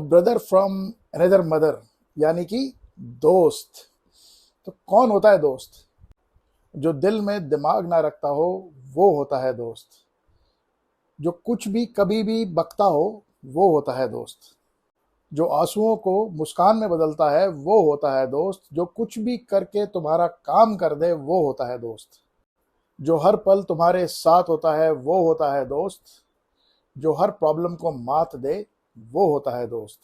Brother from another mother, यानी कि दोस्त। तो कौन होता है दोस्त? जो दिल में दिमाग ना रखता हो वो होता है दोस्त। जो कुछ भी कभी भी बकता हो वो होता है दोस्त। जो आंसुओं को मुस्कान में बदलता है वो होता है दोस्त। जो कुछ भी करके तुम्हारा काम कर दे वो होता है दोस्त। जो हर पल तुम्हारे साथ होता है वो होता है दोस्त। जो हर प्रॉब्लम को मात दे वो होता है दोस्त।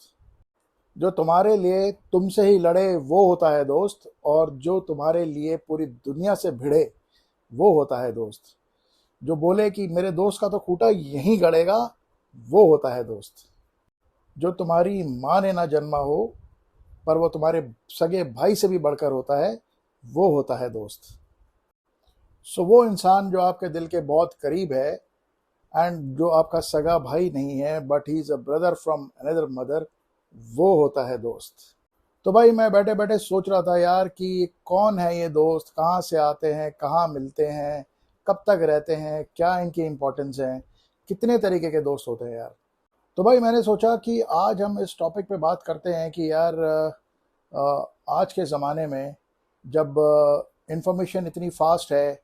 जो तुम्हारे लिए तुमसे ही लड़े वो होता है दोस्त। और जो तुम्हारे लिए पूरी दुनिया से भिड़े वो होता है दोस्त। जो बोले कि मेरे दोस्त का तो खूंटा यहीं गड़ेगा वो होता है दोस्त। जो तुम्हारी माँ ने ना जन्मा हो पर वो तुम्हारे सगे भाई से भी बढ़कर होता है वो होता है दोस्त। सो वो इंसान जो आपके दिल के बहुत करीब है एंड जो आपका सगा भाई नहीं है but he is a brother from another mother, वो होता है दोस्त। तो भाई मैं बैठे बैठे सोच रहा था यार कि कौन है ये दोस्त, कहाँ से आते हैं, कहाँ मिलते हैं, कब तक रहते हैं, क्या इनकी इम्पोर्टेंस है, कितने तरीके के दोस्त होते हैं यार। तो भाई मैंने सोचा कि आज हम इस टॉपिक पे बात करते हैं कि यार आज के ज़माने में जब इंफॉर्मेशन इतनी फास्ट है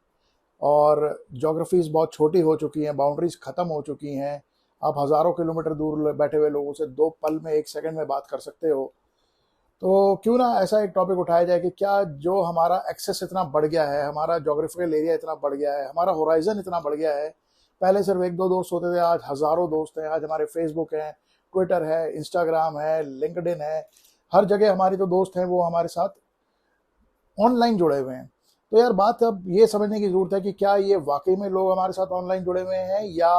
और ज्योग्राफीज़ बहुत छोटी हो चुकी हैं, बाउंड्रीज ख़त्म हो चुकी हैं, आप हज़ारों किलोमीटर दूर बैठे हुए लोगों से 2 पल में 1 सेकंड में बात कर सकते हो। तो क्यों ना ऐसा एक टॉपिक उठाया जाए कि क्या जो हमारा एक्सेस इतना बढ़ गया है, हमारा जोग्राफिकल एरिया इतना बढ़ गया है, हमारा होराइजन इतना बढ़ गया है। पहले सिर्फ 1-2 दोस्त होते थे, आज हज़ारों दोस्त हैं। आज हमारे फेसबुक हैं, ट्विटर है, इंस्टाग्राम है, लिंक्डइन है, हर जगह हमारी जो दोस्त हैं वो हमारे साथ ऑनलाइन जुड़े हुए हैं। तो यार बात अब ये समझने की ज़रूरत है कि क्या ये वाकई में लोग हमारे साथ ऑनलाइन जुड़े हुए हैं या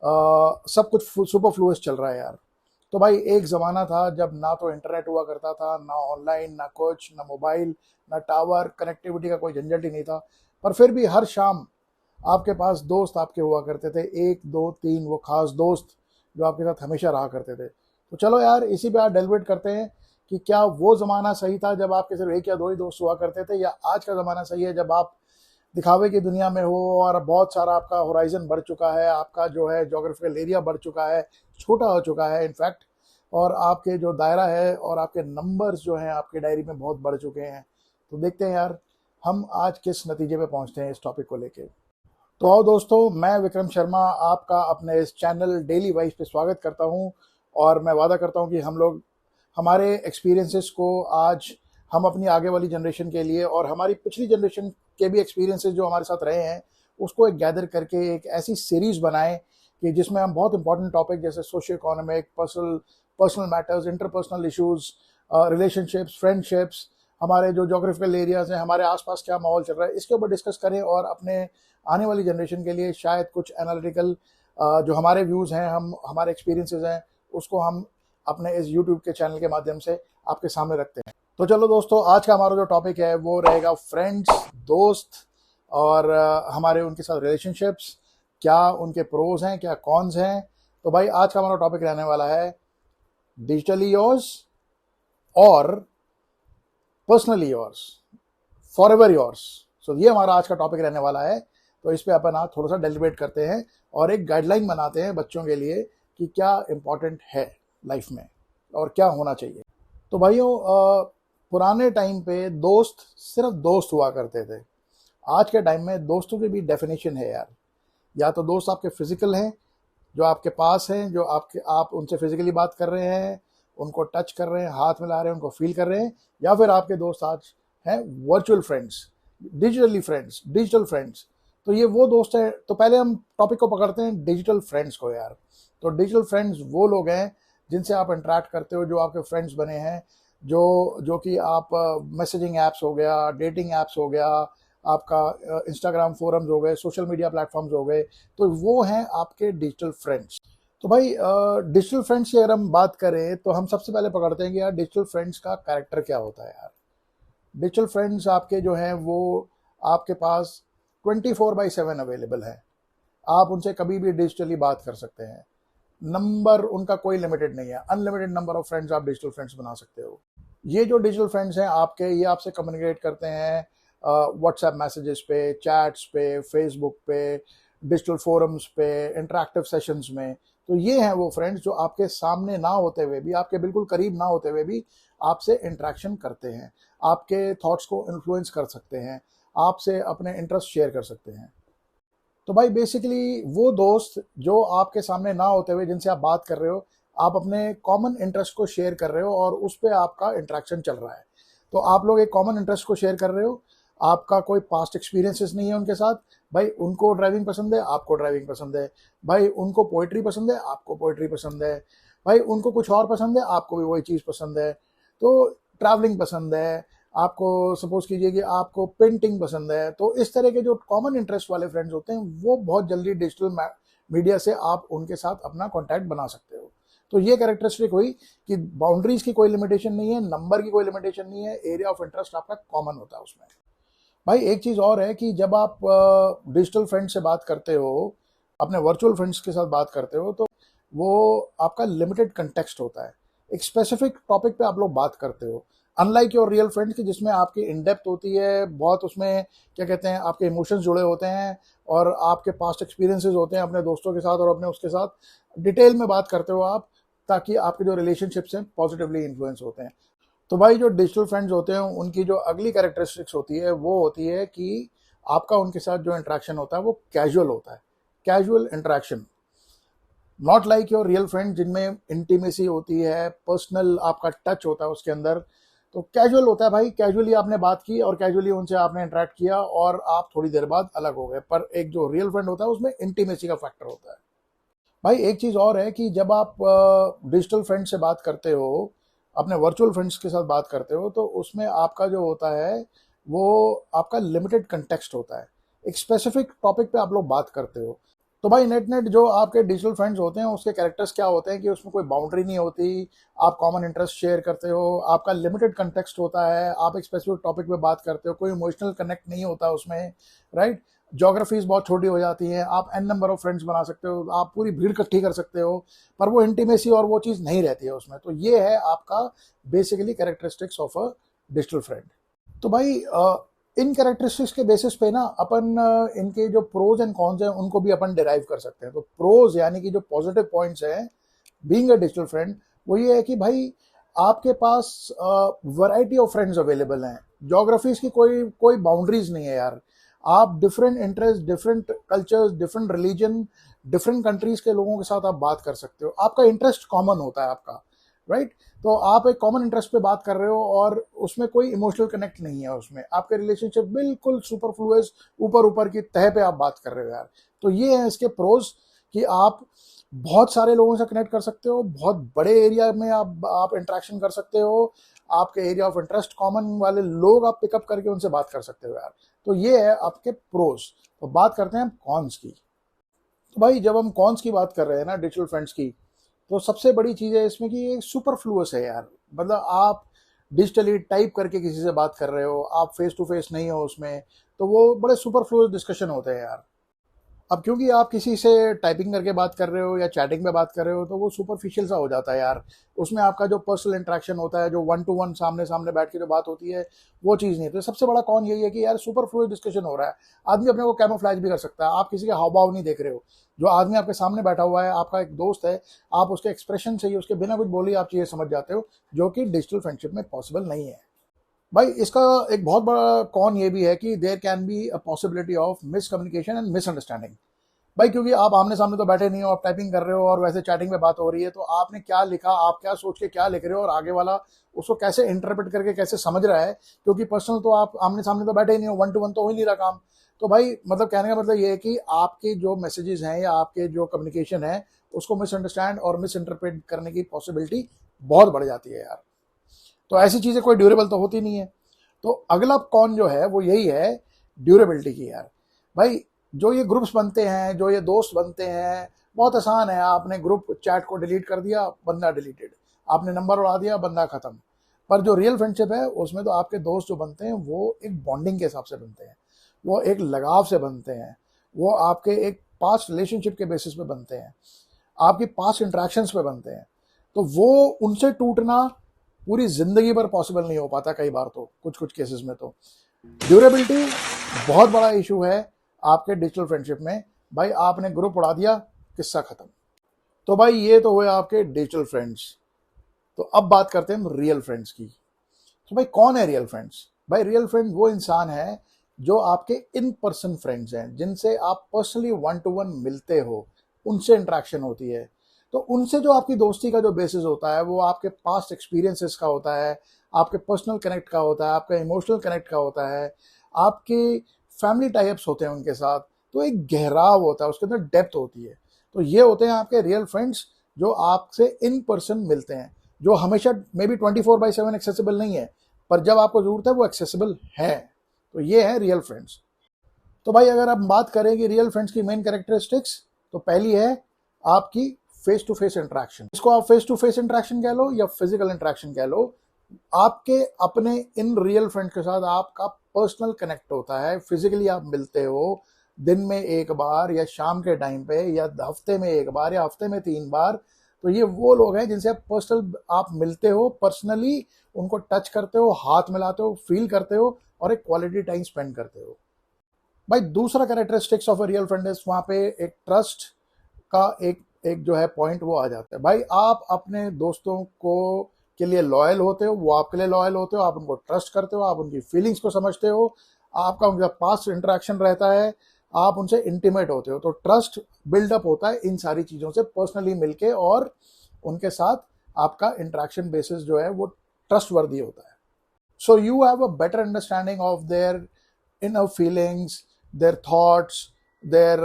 सब कुछ सुपरफ्लुअस चल रहा है यार। तो भाई एक ज़माना था जब ना तो इंटरनेट हुआ करता था, ना ऑनलाइन, ना कुछ, ना मोबाइल, ना टावर, कनेक्टिविटी का कोई झंझट ही नहीं था। पर फिर भी हर शाम आपके पास दोस्त आपके हुआ करते थे, 1, 2, 3 वो खास दोस्त जो आपके साथ हमेशा रहा करते थे। तो चलो यार इसी पे आज डेलिब्रेट करते हैं कि क्या वो ज़माना सही था जब आपके सिर्फ 1 या 2 ही दोस्त हुआ करते थे, या आज का ज़माना सही है जब आप दिखावे की दुनिया में हो और बहुत सारा आपका होराइजन बढ़ चुका है, आपका जो है जोग्राफिकल एरिया बढ़ चुका है, छोटा हो चुका है इनफैक्ट, और आपके जो दायरा है और आपके नंबर्स जो हैं आपकी डायरी में बहुत बढ़ चुके हैं। तो देखते हैं यार हम आज किस नतीजे पे पहुंचते हैं इस टॉपिक को लेके। तो आओ दोस्तों, मैं विक्रम शर्मा आपका अपने इस चैनल डेली वाइज पे स्वागत करता हूं। और मैं वादा करता हूं कि हम लोग हमारे एक्सपीरियंसेस को आज हम अपनी आगे वाली जनरेशन के लिए और हमारी पिछली जनरेशन के भी एक्सपीरियंसेस जो हमारे साथ रहे हैं उसको एक गैदर करके एक ऐसी सीरीज़ बनाएं कि जिसमें हम बहुत इंपॉर्टेंट टॉपिक जैसे socio economic, personal matters, interpersonal issues, relationships, friendships, हमारे जो जोग्राफिकल एरियाज़ हैं, हमारे आसपास क्या माहौल चल रहा है, इसके ऊपर डिस्कस करें और अपने आने वाली जनरेशन के लिए शायद कुछ एनालिटिकल जो हमारे व्यूज़ हैं, हम हमारे एक्सपीरियंसेस हैं, उसको हम अपने इस यूट्यूब के चैनल के माध्यम से आपके सामने रखते हैं। तो चलो दोस्तों, आज का हमारा जो टॉपिक है वो रहेगा फ्रेंड्स, दोस्त, और हमारे उनके साथ रिलेशनशिप्स, क्या उनके प्रोज हैं, क्या कॉन्स हैं। तो भाई आज का हमारा टॉपिक रहने वाला है डिजिटली योर्स और personally yours, forever yours. So ये हमारा आज का टॉपिक रहने वाला है। तो इस पे अपन आज थोड़ा सा डेलिब्रेट करते हैं और एक गाइडलाइन बनाते हैं बच्चों के लिए कि क्या इंपॉर्टेंट है लाइफ में और क्या होना चाहिए। तो भाइयों, पुराने टाइम पे दोस्त सिर्फ दोस्त हुआ करते थे। आज के टाइम में दोस्तों की भी डेफिनेशन है यार। या तो दोस्त आपके फिजिकल हैं, जो आपके पास हैं, जो आप उनसे फिजिकली बात कर रहे हैं, उनको टच कर रहे हैं, हाथ मिला रहे हैं, उनको फील कर रहे हैं, या फिर आपके दोस्त आज हैं वर्चुअल फ्रेंड्स, डिजिटल फ्रेंड्स। तो ये वो दोस्त है। तो पहले हम टॉपिक को पकड़ते हैं डिजिटल फ्रेंड्स को यार। तो डिजिटल फ्रेंड्स वो लोग हैं जिनसे आप इंटरेक्ट करते हो, जो आपके फ्रेंड्स बने हैं, जो कि आप मैसेजिंग ऐप्स हो गया, डेटिंग ऐप्स हो गया, आपका इंस्टाग्राम फोरम्स हो गए, सोशल मीडिया प्लेटफॉर्म्स हो गए, तो वो हैं आपके डिजिटल फ्रेंड्स। तो भाई डिजिटल फ्रेंड्स की अगर हम बात करें तो हम सबसे पहले पकड़ते हैं कि यार डिजिटल फ्रेंड्स का कैरेक्टर क्या होता है यार। डिजिटल फ्रेंड्स आपके जो हैं वो आपके पास 24/7 अवेलेबल है। आप उनसे कभी भी डिजिटली बात कर सकते हैं। नंबर उनका कोई लिमिटेड नहीं है, अनलिमिटेड नंबर ऑफ फ्रेंड्स आप डिजिटल फ्रेंड्स बना सकते हो। ये जो डिजिटल फ्रेंड्स हैं आपके, ये आपसे कम्युनिकेट करते हैं व्हाट्सएप मैसेजेस पे, चैट्स पे, फेसबुक पे, डिजिटल फोरम्स पे, इंटरेक्टिव सेशंस में। तो ये हैं वो फ्रेंड्स जो आपके सामने ना होते हुए भी, आपके बिल्कुल करीब ना होते हुए भी आपसे इंटरेक्शन करते हैं, आपके थॉट्स को इन्फ्लुएंस कर सकते हैं, आपसे अपने इंटरेस्ट शेयर कर सकते हैं। तो भाई बेसिकली वो दोस्त जो आपके सामने ना होते हुए जिनसे आप बात कर रहे हो, आप अपने कॉमन इंटरेस्ट को शेयर कर रहे हो और उस पर आपका इंटरेक्शन चल रहा है। तो आप लोग एक कॉमन इंटरेस्ट को शेयर कर रहे हो, आपका कोई पास्ट एक्सपीरियंसेस नहीं है उनके साथ। भाई उनको ड्राइविंग पसंद है, आपको ड्राइविंग पसंद है। भाई उनको पोइट्री पसंद है, आपको पोइट्री पसंद है। भाई उनको कुछ और पसंद है, आपको भी वही चीज़ पसंद है। तो ट्रैवलिंग पसंद है आपको, सपोज कीजिए कि आपको पेंटिंग पसंद है। तो इस तरह के जो कॉमन इंटरेस्ट वाले फ्रेंड्स होते हैं वो बहुत जल्दी डिजिटल मीडिया से आप उनके साथ अपना कॉन्टैक्ट बना सकते हो। तो ये कैरेक्टरिस्टिक हुई कि बाउंड्रीज की कोई लिमिटेशन नहीं है, नंबर की कोई लिमिटेशन नहीं है, एरिया ऑफ इंटरेस्ट आपका कॉमन होता है उसमें। भाई एक चीज़ और है कि जब आप डिजिटल फ्रेंड से बात करते हो, अपने वर्चुअल फ्रेंड्स के साथ बात करते हो, तो वो आपका लिमिटेड कंटेक्स्ट होता है, एक स्पेसिफिक टॉपिक पे आप लोग बात करते हो। अनलाइक योर रियल फ्रेंड्स की जिसमें आपकी इन डेप्थ होती है बहुत, उसमें क्या कहते हैं आपके इमोशंस जुड़े होते हैं और आपके पास्ट एक्सपीरियंसेस होते हैं अपने दोस्तों के साथ और अपने उसके साथ डिटेल में बात करते हो आप, ताकि आपके जो रिलेशनशिप्स हैं पॉजिटिवली इन्फ्लुएंस होते हैं। तो भाई जो डिजिटल फ्रेंड्स होते हैं उनकी जो अगली कैरेक्टरिस्टिक्स होती है वो होती है कि आपका उनके साथ जो इंटरेक्शन होता है वो कैजुअल होता है, casual interaction, not like your real friend जिनमें इंटीमेसी होती है, पर्सनल आपका टच होता है उसके अंदर। तो कैजुअल होता है भाई, कैजुअली आपने बात की और कैजुअली उनसे आपने इंटरेक्ट किया और आप थोड़ी देर बाद अलग हो गए। पर एक जो रियल फ्रेंड होता है उसमें इंटीमेसी का फैक्टर होता है। भाई एक चीज़ और है कि जब आप डिजिटल फ्रेंड से बात करते हो, अपने वर्चुअल फ्रेंड्स के साथ बात करते हो, तो उसमें आपका जो होता है वो आपका लिमिटेड कंटेक्स्ट होता है, एक स्पेसिफिक टॉपिक पे आप लोग बात करते हो। तो भाई नेट नेट जो आपके डिजिटल फ्रेंड्स होते हैं उसके कैरेक्टर्स क्या होते हैं कि उसमें कोई बाउंड्री नहीं होती, आप कॉमन इंटरेस्ट शेयर करते हो, आपका लिमिटेड कंटेक्स्ट होता है, आप एक स्पेसिफिक टॉपिक पे बात करते हो, कोई इमोशनल कनेक्ट नहीं होता उसमें, राइट। जोग्राफीज बहुत छोटी हो जाती हैं, आप एन नंबर ऑफ फ्रेंड्स बना सकते हो, आप पूरी भीड़ इकट्ठी कर सकते हो, पर वो इंटीमेसी और वो चीज़ नहीं रहती है उसमें। तो ये है आपका basically characteristics of a digital friend. तो भाई इन कैरेक्टरिस्टिक्स के बेसिस पे ना अपन इनके जो प्रोज एंड कॉन्स हैं उनको भी अपन डिराइव कर सकते हैं। तो प्रोज यानी कि जो पॉजिटिव पॉइंट्स हैं बीइंग अ डिजिटल फ्रेंड, वो ये है कि भाई आपके पास वैरायटी ऑफ फ्रेंड्स अवेलेबल हैं, जोग्राफीज की कोई कोई बाउंड्रीज नहीं है यार। आप different interest, different cultures, different religion, different countries के लोगों के साथ आप बात कर सकते हो, आपका इंटरेस्ट कॉमन होता है आपका, राइट। तो आप एक कॉमन इंटरेस्ट पे बात कर रहे हो और उसमें कोई इमोशनल कनेक्ट नहीं है, उसमें आपके रिलेशनशिप बिल्कुल सुपरफ्लुअस ऊपर ऊपर की तह पे आप बात कर रहे हो यार। तो ये है इसके प्रोज कि आप बहुत सारे लोगों से कनेक्ट कर सकते हो, बहुत बड़े एरिया में आप इंटरेक्शन कर सकते हो, आपके एरिया ऑफ इंटरेस्ट कॉमन वाले लोग आप पिकअप करके उनसे बात कर सकते हो यार। तो ये है आपके प्रोज। तो बात करते हैं कॉन्स की। तो भाई जब हम कॉन्स की बात कर रहे हैं ना डिजिटल फ्रेंड्स की, तो सबसे बड़ी चीज़ है इसमें कि ये सुपरफ्लुअस है यार। मतलब आप डिजिटली टाइप करके किसी से बात कर रहे हो, आप फेस टू फेस नहीं हो उसमें, तो वो बड़े सुपरफ्लुअस डिस्कशन होते हैं यार। अब क्योंकि आप किसी से टाइपिंग करके बात कर रहे हो या चैटिंग में बात कर रहे हो तो वो सुपरफिशियल सा हो जाता है यार। उसमें आपका जो पर्सनल इंटरेक्शन होता है, जो वन टू वन सामने सामने बैठ के जो बात होती है, वो चीज़ नहीं। तो सबसे बड़ा कौन यही है कि यार सुपरफ्लुअस डिस्कशन हो रहा है। आदमी अपने को कैमोफ्लेज भी कर सकता है, आप किसी के हाव भाव नहीं देख रहे हो। जो आदमी आपके सामने बैठा हुआ है, आपका एक दोस्त है, आप उसके एक्सप्रेशन से ही, उसके बिना कुछ बोली आप चीज़ें समझ जाते हो, जो कि डिजिटल फ्रेंडशिप में पॉसिबल नहीं है। भाई इसका एक बहुत बड़ा कौन ये भी है कि there can be a possibility of miscommunication and misunderstanding. भाई क्योंकि आप आमने सामने तो बैठे नहीं हो, आप टाइपिंग कर रहे हो और वैसे चैटिंग में बात हो रही है, तो आपने क्या लिखा, आप क्या सोच के क्या लिख रहे हो और आगे वाला उसको कैसे इंटरप्रेट करके कैसे समझ रहा है, क्योंकि पर्सनल तो आप आमने सामने तो बैठे ही नहीं हो, वन टू वन तो हो ही नहीं रहा काम। तो भाई मतलब कहने का मतलब ये है कि आपके जो मैसेजेस हैं या आपके जो कम्युनिकेशन है उसको मिसअंडरस्टैंड और मिस इंटरप्रेट करने की पॉसिबिलिटी बहुत बढ़ जाती है यार। तो ऐसी चीज़ें कोई ड्यूरेबल तो होती नहीं है। तो अगला कौन जो है वो यही है ड्यूरेबिलिटी की यार। भाई जो ये ग्रुप्स बनते हैं, जो ये दोस्त बनते हैं, बहुत आसान है। आपने ग्रुप चैट को डिलीट कर दिया, बंदा डिलीटेड, आपने नंबर उड़ा दिया, बंदा खत्म। पर जो रियल फ्रेंडशिप है उसमें तो आपके दोस्त जो बनते हैं वो एक बॉन्डिंग के हिसाब से बनते हैं, वो एक लगाव से बनते हैं, वो आपके एक पास्ट रिलेशनशिप के बेसिस पे बनते हैं, आपकी पास्ट इंट्रैक्शंस पे बनते हैं। तो वो उनसे टूटना पूरी जिंदगी भर पॉसिबल नहीं हो पाता, कई बार तो कुछ कुछ केसेस में तो ड्यूरेबिलिटी बहुत बड़ा इशू है आपके डिजिटल फ्रेंडशिप में। भाई आपने ग्रुप उड़ा दिया, किस्सा खत्म। तो भाई ये तो हुए आपके डिजिटल फ्रेंड्स। तो अब बात करते हैं हम रियल फ्रेंड्स की। तो भाई कौन है रियल फ्रेंड्स? भाई रियल फ्रेंड वो इंसान है जो आपके इन पर्सन फ्रेंड्स हैं, जिनसे आप पर्सनली वन टू वन मिलते हो, उनसे इंटरेक्शन होती है। तो उनसे जो आपकी दोस्ती का जो बेसिस होता है वो आपके पास्ट एक्सपीरियंसेस का होता है, आपके पर्सनल कनेक्ट का होता है, आपका इमोशनल कनेक्ट का होता है, आपके फैमिली टाइप्स होते हैं उनके साथ। तो एक गहराव होता है, उसके अंदर डेप्थ होती है। तो ये होते हैं आपके रियल फ्रेंड्स जो आपसे इन पर्सन मिलते हैं, जो हमेशा मे बी 24/7 एक्सेसिबल नहीं है, पर जब आपको जरूरत है वो एक्सेसिबल है। तो ये है रियल फ्रेंड्स। तो भाई अगर आप बात करें कि रियल फ्रेंड्स की मेन कैरेक्टरिस्टिक्स, तो पहली है आपकी फेस टू फेस इंटरेक्शन। इसको आप फेस टू फेस इंटरेक्शन कह लो या फिजिकल इंटरेक्शन कह लो, आपके अपने इन रियल फ्रेंड के साथ आपका पर्सनल कनेक्ट होता है। फिजिकली आप मिलते हो दिन में एक बार या शाम के टाइम पे या हफ्ते में एक बार या हफ्ते में 3 बार। तो ये वो लोग हैं जिनसे आप मिलते हो पर्सनली, उनको टच करते हो, हाथ मिलाते हो, फील करते हो और एक क्वालिटी टाइम स्पेंड करते हो। भाई दूसरा characteristics of a real friend is, वहां पे एक ट्रस्ट का एक एक जो है पॉइंट वो आ जाता है। भाई आप अपने दोस्तों को के लिए लॉयल होते हो, वो आपके लिए लॉयल होते हो, आप उनको ट्रस्ट करते हो, आप उनकी फीलिंग्स को समझते हो, आपका उनका पास्ट इंटरेक्शन रहता है, आप उनसे इंटीमेट होते हो। तो ट्रस्ट बिल्डअप होता है इन सारी चीज़ों से पर्सनली मिलके, और उनके साथ आपका इंटरेक्शन बेसिस जो है वो ट्रस्ट वर्दी होता है। So you have a better understanding of their inner feelings, their thoughts, their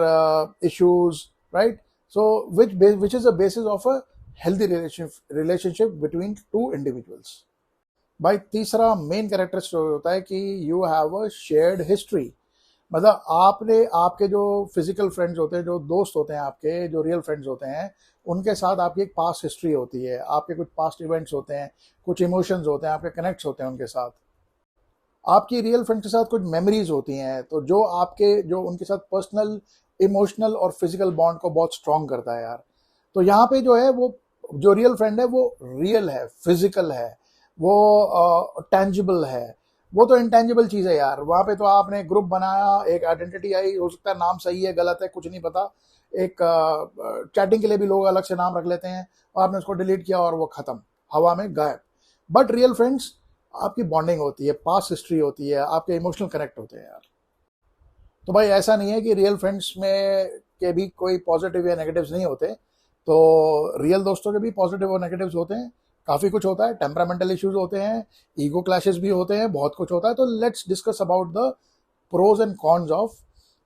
issues, right? So which is the basis of a healthy relationship between two individuals. भाई तीसरा मेन कैरेक्टरिस्टिक होता है कि you have a shared history. मतलब आपने आपके जो physical friends होते हैं, जो दोस्त होते हैं आपके, जो रियल फ्रेंड्स होते हैं, उनके साथ आपकी एक पास्ट हिस्ट्री होती है, आपके कुछ पास्ट इवेंट्स होते हैं, कुछ इमोशंस होते हैं, आपके कनेक्ट्स होते हैं उनके साथ, आपकी रियल फ्रेंड के साथ कुछ मेमोरीज होती हैं। तो जो आपके जो उनके साथ पर्सनल, इमोशनल और फिजिकल बॉन्ड को बहुत स्ट्रांग करता है यार। तो यहाँ पे जो है वो जो रियल फ्रेंड है वो रियल है, फिजिकल है, वो टेंजिबल है। वो तो इंटेंजिबल चीज़ है यार। वहाँ पे तो आपने ग्रुप बनाया, एक आइडेंटिटी आई, हो सकता है नाम सही है गलत है कुछ नहीं पता, एक चैटिंग के लिए भी लोग अलग से नाम रख लेते हैं, और आपने उसको डिलीट किया और वो खत्म, हवा में गायब। बट रियल फ्रेंड्स आपकी बॉन्डिंग होती है, पास्ट हिस्ट्री होती है, आपके इमोशनल कनेक्ट होते हैं यार। तो भाई ऐसा नहीं है कि रियल फ्रेंड्स में के भी कोई पॉजिटिव या नेगेटिव्स नहीं होते। तो रियल दोस्तों के भी पॉजिटिव और नेगेटिव्स होते हैं, काफ़ी कुछ होता है, टेम्परामेंटल इश्यूज होते हैं, ईगो क्लैशेस भी होते हैं, बहुत कुछ होता है। तो let's discuss about the pros and cons of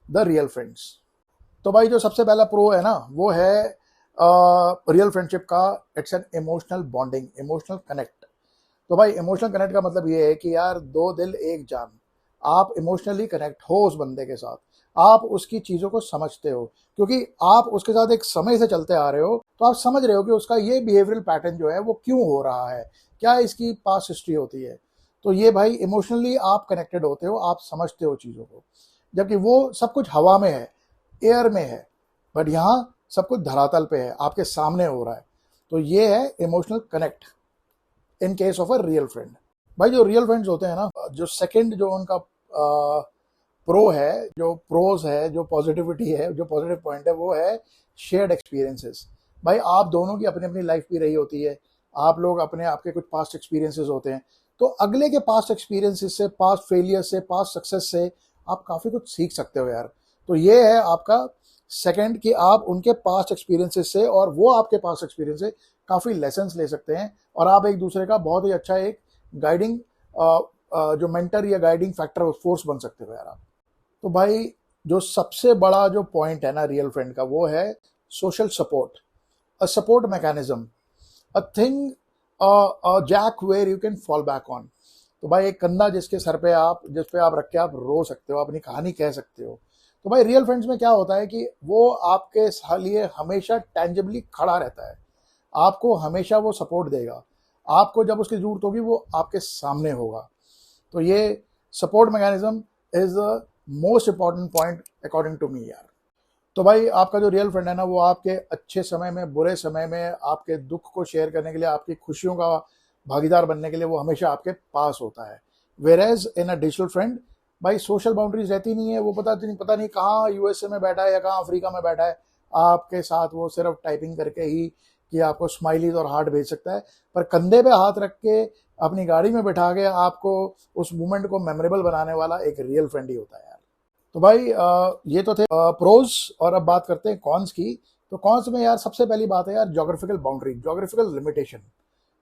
the real friends. तो भाई जो सबसे पहला प्रो है ना वो है रियल फ्रेंडशिप का, it's an emotional bonding, emotional connect. तो भाई इमोशनल कनेक्ट का मतलब ये है कि यार दो दिल एक जान, आप इमोशनली कनेक्ट हो उस बंदे के साथ, आप उसकी चीज़ों को समझते हो, क्योंकि आप उसके साथ एक समय से चलते आ रहे हो। तो आप समझ रहे हो कि उसका ये बिहेवियरल पैटर्न जो है वो क्यों हो रहा है, क्या इसकी पास्ट हिस्ट्री होती है। तो ये भाई इमोशनली आप कनेक्टेड होते हो, आप समझते हो चीज़ों को, जबकि वो सब कुछ हवा में है, एयर में है, बट यहाँ सब कुछ धरातल पे है, आपके सामने हो रहा है। तो ये है emotional connect in case of a real friend. भाई जो रियल फ्रेंड्स होते हैं ना, जो सेकंड जो उनका प्रो है, जो प्रोज है, जो पॉजिटिविटी है, जो पॉजिटिव पॉइंट है, वो है शेयर्ड एक्सपीरियंसेस। भाई आप दोनों की अपनी अपनी लाइफ भी रही होती है, आप लोग अपने आपके कुछ पास्ट एक्सपीरियंसेस होते हैं। तो अगले के पास्ट एक्सपीरियंसेस से, पास्ट फेलियर से, पास्ट सक्सेस से आप काफ़ी कुछ सीख सकते हो यार। तो ये है आपका सेकंड, कि आप उनके पास्ट एक्सपीरियंसेस से और वो आपके पास्ट एक्सपीरियंस से काफ़ी लेसन्स ले सकते हैं, और आप एक दूसरे का बहुत ही अच्छा एक गाइडिंग जो मेंटर या गाइडिंग फैक्टर फोर्स बन सकते हो यार आप। तो भाई जो सबसे बड़ा जो पॉइंट है ना रियल फ्रेंड का, वो है social support, a support mechanism, a thing, a jack where you can fall back on. तो भाई एक कंधा जिसके सर पे आप, जिस पे आप रख के आप रो सकते हो, अपनी कहानी कह सकते हो। तो भाई रियल फ्रेंड्स में क्या होता है कि वो आपके लिए हमेशा टेंजिबली खड़ा रहता है, आपको हमेशा वो सपोर्ट देगा, आपको जब उसकी जरूरत होगी वो आपके सामने होगा। तो ये support mechanism is the most important point according to me यार। तो भाई आपका जो रियल फ्रेंड है ना, वो आपके अच्छे समय में, बुरे समय में, आपके दुख को शेयर करने के लिए, आपकी खुशियों का भागीदार बनने के लिए वो हमेशा आपके पास होता है। Whereas in a digital friend, भाई सोशल बाउंड्रीज रहती नहीं है, वो पता नहीं कहाँ यूएसए में बैठा है या कहाँ अफ्रीका में बैठा है, आपके साथ वो सिर्फ टाइपिंग करके ही कि आपको स्माइलीज और हार्ट भेज सकता है, पर कंधे पे हाथ रख के अपनी गाड़ी में बिठा के आपको उस मोमेंट को मेमोरेबल बनाने वाला एक रियल फ्रेंड ही होता है यार। तो भाई ये तो थे प्रोज, और अब बात करते हैं कॉन्स की। तो कॉन्स में यार सबसे पहली बात है यार ज्योग्राफिकल बाउंड्री, ज्योग्राफिकल लिमिटेशन।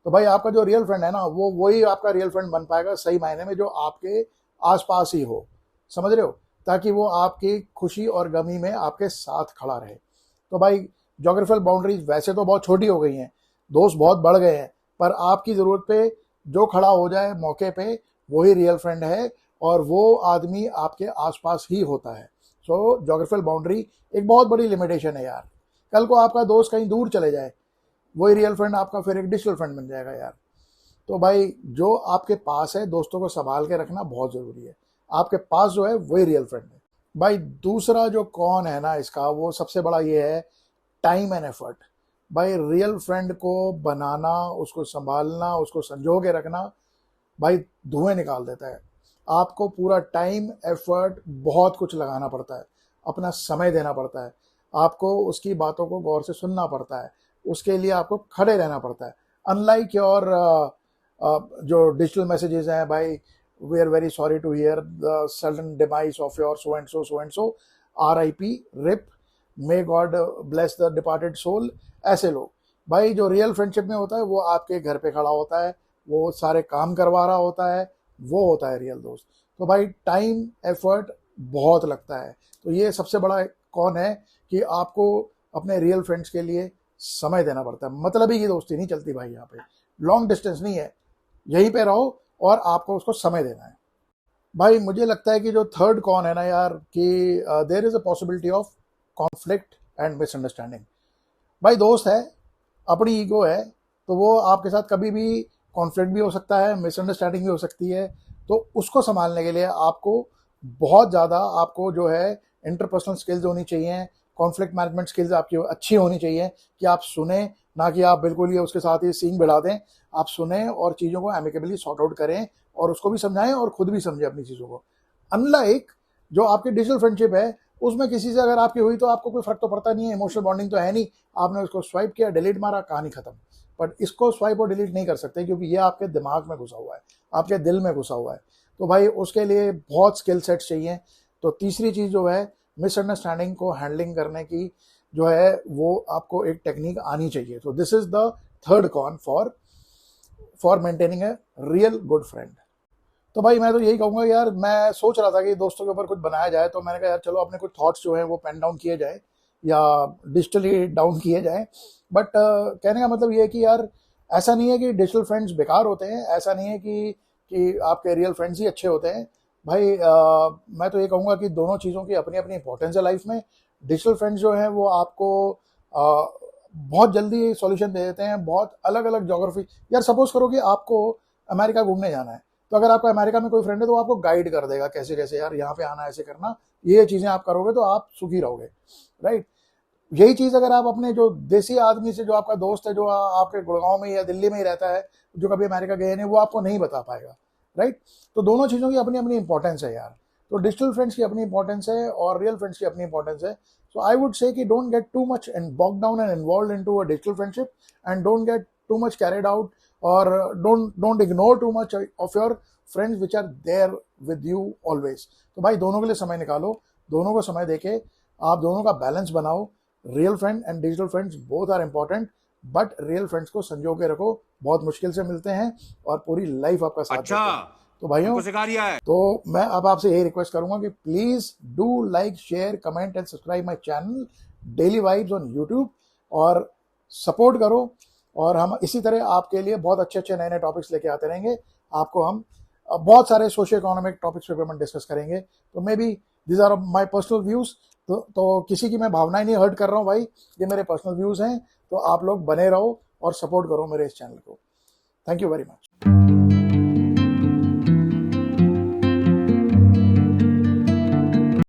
तो भाई आपका जो रियल फ्रेंड है ना, वो वही आपका रियल फ्रेंड बन पाएगा सही मायने में जो आपके आसपास ही हो, समझ रहे हो, ताकि वो आपकी खुशी और गमी में आपके साथ खड़ा रहे। तो भाई ज्योग्राफिकल बाउंड्रीज वैसे तो बहुत छोटी हो गई हैं, दोस्त बहुत बढ़ गए हैं, पर आपकी ज़रूरत पे जो खड़ा हो जाए मौके पे वही रियल फ्रेंड है, और वो आदमी आपके आसपास ही होता है। सो ज्योग्राफिकल बाउंड्री एक बहुत बड़ी लिमिटेशन है यार। कल को आपका दोस्त कहीं दूर चले जाए, वही रियल फ्रेंड आपका फिर एक डिजिटल फ्रेंड बन जाएगा यार। तो भाई जो आपके पास है दोस्तों को संभाल के रखना बहुत ज़रूरी है, आपके पास जो है वही रियल फ्रेंड है। भाई दूसरा जो कौन है ना इसका, वो सबसे बड़ा ये है टाइम एंड एफर्ट। भाई रियल फ्रेंड को बनाना, उसको संभालना, उसको संजो के रखना भाई धुएं निकाल देता है। आपको पूरा टाइम एफर्ट बहुत कुछ लगाना पड़ता है, अपना समय देना पड़ता है, आपको उसकी बातों को गौर से सुनना पड़ता है, उसके लिए आपको खड़े रहना पड़ता है। अनलाइक योर जो डिजिटल मैसेजेस हैं, भाई we are very sorry to hear the sudden demise of your so and so, RIP, RIP, may God bless the departed soul, ऐसे लोग। भाई जो रियल फ्रेंडशिप में होता है वो आपके घर पे खड़ा होता है, वो सारे काम करवा रहा होता है, वो होता है रियल दोस्त। तो भाई टाइम एफर्ट बहुत लगता है। तो ये सबसे बड़ा कौन है कि आपको अपने रियल फ्रेंड्स के लिए समय देना पड़ता है। मतलब ही की दोस्ती नहीं चलती भाई, यहाँ पे लॉन्ग डिस्टेंस नहीं है, यहीं पे रहो और आपको उसको समय देना है। भाई मुझे लगता है कि जो थर्ड कौन है ना यार, कि there is a possibility of conflict and misunderstanding. भाई दोस्त है, अपनी ईगो है, तो वो आपके साथ कभी भी कॉन्फ्लिक्ट भी हो सकता है, मिसअंडरस्टैंडिंग भी हो सकती है। तो उसको संभालने के लिए आपको बहुत ज़्यादा आपको जो है इंटरपर्सनल स्किल्स होनी चाहिए, कॉन्फ्लिक्ट मैनेजमेंट स्किल्स आपकी अच्छी होनी चाहिए, कि आप सुने, ना कि आप बिल्कुल ही उसके साथ ही सीन बढ़ा दें। आप सुने और चीज़ों को एमिकेबली सॉर्ट आउट करें, और उसको भी समझाएं और खुद भी समझें अपनी चीज़ों को। अनलाइक जो आपकी डिजिटल फ्रेंडशिप है, उसमें किसी से अगर आपकी हुई तो आपको कोई फर्क तो पड़ता नहीं है, इमोशनल बॉन्डिंग तो है नहीं, आपने उसको स्वाइप किया, डिलीट मारा, कहानी खत्म। बट इसको स्वाइप और डिलीट नहीं कर सकते, क्योंकि ये आपके दिमाग में घुसा हुआ है, आपके दिल में घुसा हुआ है। तो भाई उसके लिए बहुत स्किल सेट्स चाहिए। तो तीसरी चीज़ जो है मिसअंडरस्टैंडिंग को हैंडलिंग करने की जो है वो आपको एक टेक्निक आनी चाहिए। तो this is the third con for maintaining a real good friend. तो भाई मैं तो यही कहूँगा यार, मैं सोच रहा था कि दोस्तों के ऊपर कुछ बनाया जाए, तो मैंने कहा यार चलो अपने कुछ थॉट्स जो है वो पेन डाउन किए जाए या डिजिटली डाउन किए जाए। बट कहने का मतलब ये है कि यार ऐसा नहीं है कि डिजिटल फ्रेंड्स बेकार होते हैं, ऐसा नहीं है कि आपके रियल फ्रेंड्स ही अच्छे होते हैं। भाई मैं तो ये कहूँगा कि दोनों चीज़ों की अपनी अपनी इंपॉर्टेंस है लाइफ में। डिजिटल फ्रेंड्स जो हैं वो आपको बहुत जल्दी सॉल्यूशन दे देते हैं, बहुत अलग अलग जोग्राफी। यार सपोज करो कि आपको अमेरिका घूमने जाना है, तो अगर आपका अमेरिका में कोई फ्रेंड है तो वो आपको गाइड कर देगा कैसे कैसे यार यहाँ पे आना, ऐसे करना, ये चीज़ें आप करोगे तो आप सुखी रहोगे, राइट। यही चीज़ अगर आप अपने जो देसी आदमी से, जो आपका दोस्त है, जो आपके गुड़गांव में या दिल्ली में ही रहता है, जो कभी अमेरिका गए नहीं, वो आपको नहीं बता पाएगा, राइट। तो दोनों चीज़ों की अपनी अपनी इंपॉर्टेंस है यार। तो डिजिटल फ्रेंड्स की अपनी इंपॉर्टेंस है और रियल फ्रेंड्स की अपनी इंपॉर्टेंस है। So I would say कि don't get too much and bogged down and involved into a digital friendship, and don't get too much carried out, or don't ignore too much of your friends which are there with you always. तो भाई दोनों के लिए समय निकालो, दोनों को समय देके आप दोनों का बैलेंस बनाओ। Real friend and digital friends both are important, but real friends को संजो के रखो, बहुत मुश्किल से मिलते हैं और पूरी लाइफ आपका साथ देते हैं। तो भाइयों सिखा दिया है। तो मैं अब आपसे यही रिक्वेस्ट करूंगा कि please do like, share, comment and subscribe my channel daily vibes on YouTube, और सपोर्ट करो। और हम इसी तरह आपके लिए बहुत अच्छे अच्छे नए नए टॉपिक्स लेके आते रहेंगे। आपको हम बहुत सारे सोशियो इकोनॉमिक टॉपिक्स पे हम डिस्कस करेंगे। तो may be this are my personal views. तो किसी की मैं भावनाएं नहीं हर्ट कर रहा हूँ भाई, ये मेरे पर्सनल व्यूज हैं। तो आप लोग बने रहो और सपोर्ट करो मेरे इस चैनल को। Thank you very much.